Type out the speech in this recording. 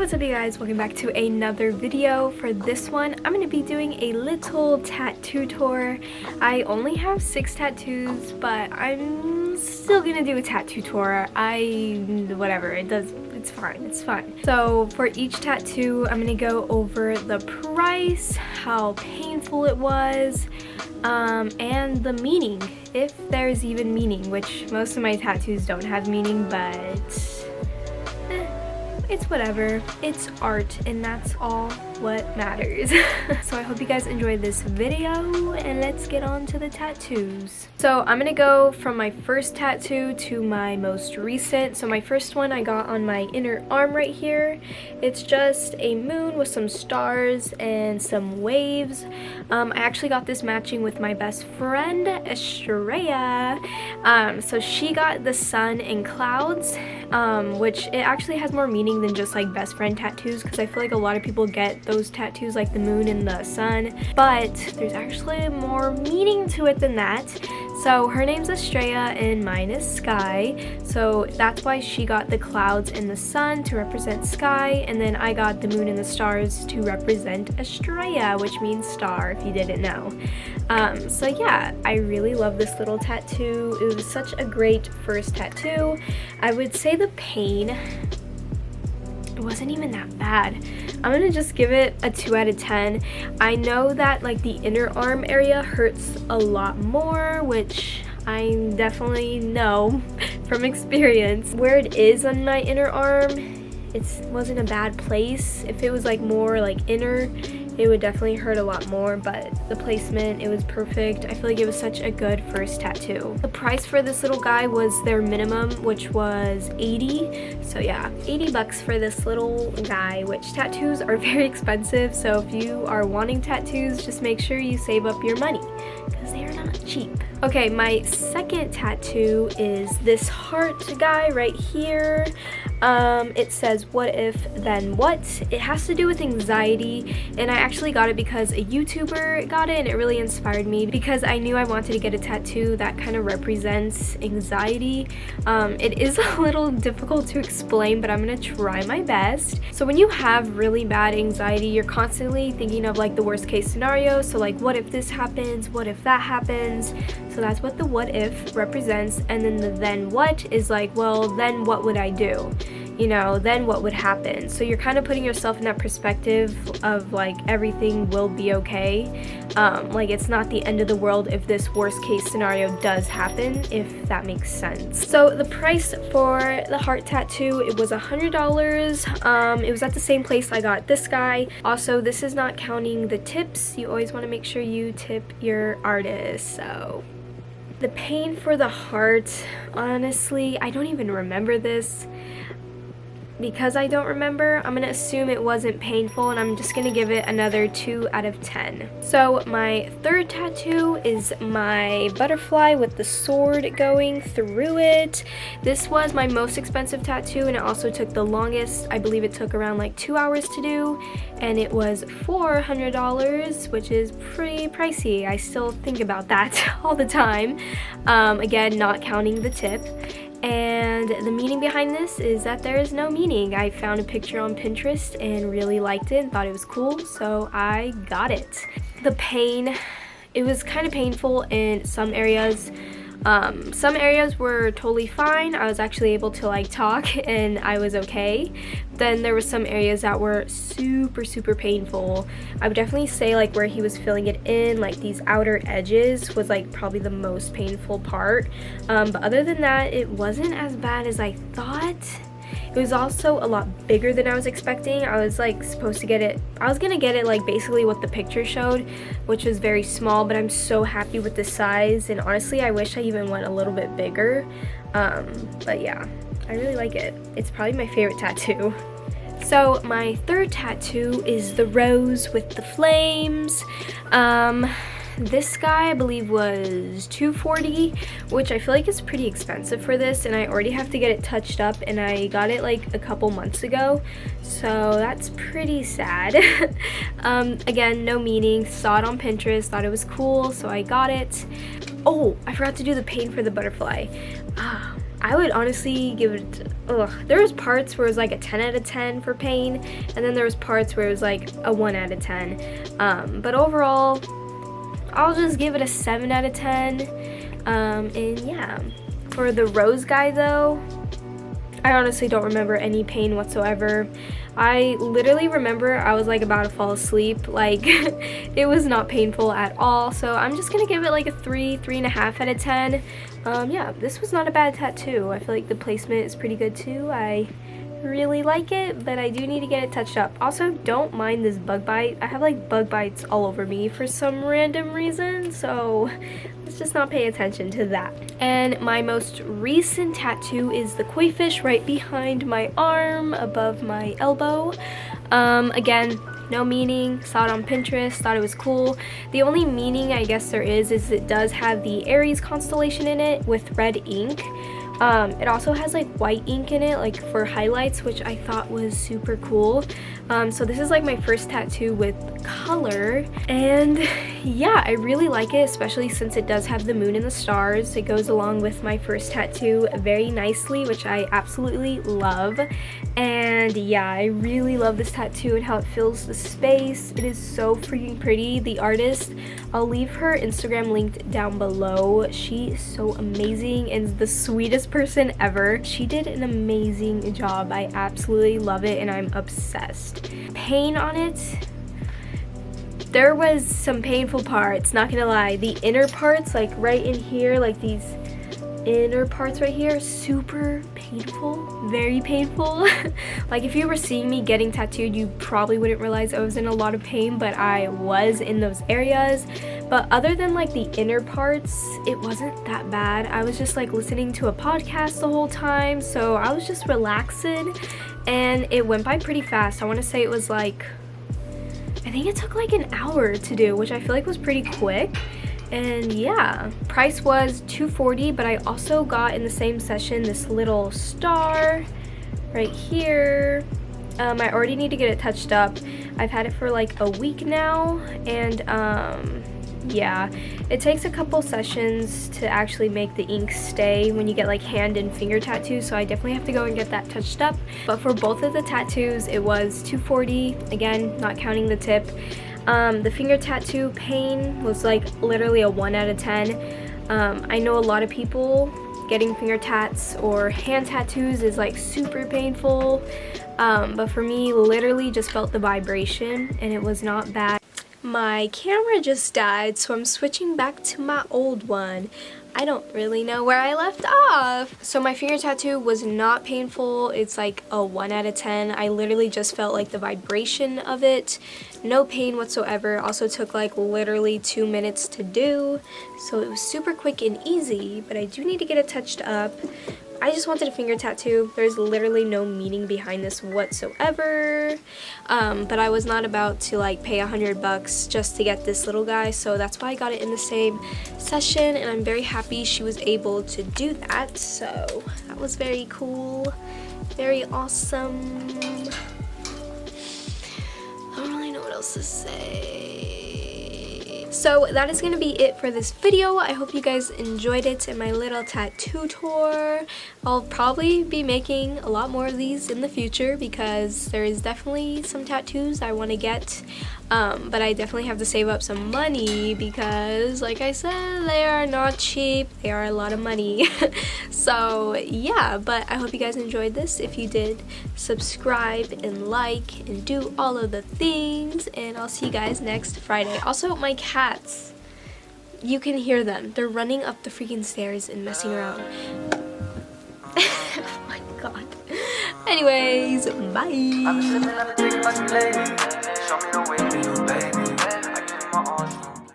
What's up you guys, welcome back to another video. For this one I'm going to be doing a little tattoo tour. I only have 6 tattoos, but I'm still gonna do a tattoo tour. Whatever, it's fine. So for each tattoo I'm gonna go over the price, how painful it was, and the meaning, if there's even meaning, which most of my tattoos don't have meaning, but it's whatever. It's art, and that's all what matters. So I hope you guys enjoyed this video, and let's get on to the tattoos. So I'm gonna go from my first tattoo to my most recent. So my first one I got on my inner arm right here. It's just a moon with some stars and some waves. I actually got this matching with my best friend, Estrella. So she got the sun and clouds, which it actually has more meaning than just like best friend tattoos, because I feel like a lot of people get those tattoos like the moon and the sun, but there's actually more meaning to it than that. So her name's Estrella and mine is Sky, so that's why she got the clouds and the sun to represent sky, and then I got the moon and the stars to represent Estrella, which means star, if you didn't know. So yeah, I really love this little tattoo. It was such a great first tattoo. I would say the pain, it wasn't even that bad. I'm gonna just give it a 2 out of 10. I know that like the inner arm area hurts a lot more, which I definitely know from experience. Where it is on my inner arm, it wasn't a bad place. If it was like more like inner, it would definitely hurt a lot more, but the placement, it was perfect. I feel like it was such a good first tattoo. The price for this little guy was their minimum, which was 80. So yeah, 80 bucks for this little guy, which tattoos are very expensive. So if you are wanting tattoos, just make sure you save up your money, because they are not cheap. Okay, my second tattoo is this heart guy right here. It says what if then what. It has to do with anxiety, and I actually got it because a YouTuber got it, and it really inspired me because I knew I wanted to get a tattoo that kind of represents anxiety. It is a little difficult to explain, but I'm gonna try my best. So when you have really bad anxiety, you're constantly thinking of like the worst case scenario. So like, what if this happens, what if that happens? So that's what the what if represents, and then the then what is like, well, then what would I do? You know, then what would happen? So you're kind of putting yourself in that perspective of like everything will be okay. Like it's not the end of the world if this worst case scenario does happen, if that makes sense. So the price for the heart tattoo, it was $100. It was at the same place I got this guy. Also, this is not counting the tips. You always want to make sure you tip your artist. So the pain for the heart, honestly, I don't even remember this. Because I don't remember, I'm gonna assume it wasn't painful, and I'm just gonna give it another 2 out of 10. So my third tattoo is my butterfly with the sword going through it. This was my most expensive tattoo, and it also took the longest. I believe it took around like 2 hours to do, and it was $400, which is pretty pricey. I still think about that all the time. Again, not counting the tip. And the meaning behind this is that there is no meaning. I found a picture on Pinterest and really liked it and thought it was cool, so I got it. The pain, it was kind of painful in some areas. Some areas were totally fine. I was actually able to like talk and I was okay. Then there were some areas that were super painful. I would definitely say like where he was filling it in, like these outer edges was like probably the most painful part. But other than that, it wasn't as bad as I thought. It was also a lot bigger than I was expecting. I was like supposed to get it, I was gonna get it like basically what the picture showed, which was very small, but I'm so happy with the size, and honestly I wish I even went a little bit bigger. But yeah, I really like it. It's probably my favorite tattoo. So my third tattoo is the rose with the flames. This guy I believe was $240, which I feel like is pretty expensive for this, and I already have to get it touched up, and I got it like a couple months ago, so that's pretty sad. Again, no meaning. Saw it on Pinterest, thought it was cool, so I got it. Oh, I forgot to do the pain for the butterfly. I would honestly give it, there was parts where it was like a 10 out of 10 for pain, and then there was parts where it was like a 1 out of 10. But overall, I'll just give it a 7 out of 10. And yeah, for the rose guy though, I honestly don't remember any pain whatsoever. I literally remember I was like about to fall asleep. Like it was not painful at all. So I'm just gonna give it like a 3.5 out of 10. Yeah, this was not a bad tattoo. I feel like the placement is pretty good too. I really like it, but I do need to get it touched up. Also, don't mind this bug bite. I have like bug bites all over me for some random reason, so let's just not pay attention to that. And my most recent tattoo is the koi fish right behind my arm, above my elbow. Again, no meaning, saw it on Pinterest, thought it was cool. The only meaning I guess there is it does have the Aries constellation in it with red ink. It also has like white ink in it, like for highlights, which I thought was super cool. So this is like my first tattoo with color, and yeah, I really like it, especially since it does have the moon and the stars. It goes along with my first tattoo very nicely, which I absolutely love. And yeah, I really love this tattoo and how it fills the space. It is so freaking pretty. The artist, I'll leave her Instagram linked down below. She is so amazing and the sweetest person ever. She did an amazing job. I absolutely love it and I'm obsessed. Pain on it, there was some painful parts, not gonna lie. The inner parts, like right in here, like these inner parts right here, super painful, very painful. Like if you were seeing me getting tattooed, you probably wouldn't realize I was in a lot of pain, but I was in those areas. But other than like the inner parts, it wasn't that bad. I was just like listening to a podcast the whole time, so I was just relaxing, and it went by pretty fast. I want to say it was like, I think it took like an hour to do, which I feel like was pretty quick. And yeah, price was $240, but I also got in the same session this little star right here. I already need to get it touched up. I've had it for like a week now, and yeah, it takes a couple sessions to actually make the ink stay when you get like hand and finger tattoos, so I definitely have to go and get that touched up. But for both of the tattoos, it was $240, again, not counting the tip. The finger tattoo pain was like literally a 1 out of 10. I know a lot of people getting finger tats or hand tattoos is like super painful, but for me, literally just felt the vibration and it was not bad. My camera just died, so I'm switching back to my old one. I don't really know where I left off. So my finger tattoo was not painful. It's like a 1 out of 10. I literally just felt like the vibration of it. No pain whatsoever. Also took like literally 2 minutes to do. So it was super quick and easy, but I do need to get it touched up. I just wanted a finger tattoo. There's literally no meaning behind this whatsoever. But I was not about to like pay $100 just to get this little guy, so that's why I got it in the same session, and I'm very happy she was able to do that. So that was very cool, very awesome. I don't really know what else to say. So that is going to be it for this video. I hope you guys enjoyed it and my little tattoo tour. I'll probably be making a lot more of these in the future because there is definitely some tattoos I want to get. But I definitely have to save up some money because, like I said, they are not cheap. They are a lot of money. So yeah, but I hope you guys enjoyed this. If you did, subscribe and like and do all of the things, and I'll see you guys next Friday. Also, my cats, you can hear them. They're running up the freaking stairs and messing around. Oh my god. Anyways, bye.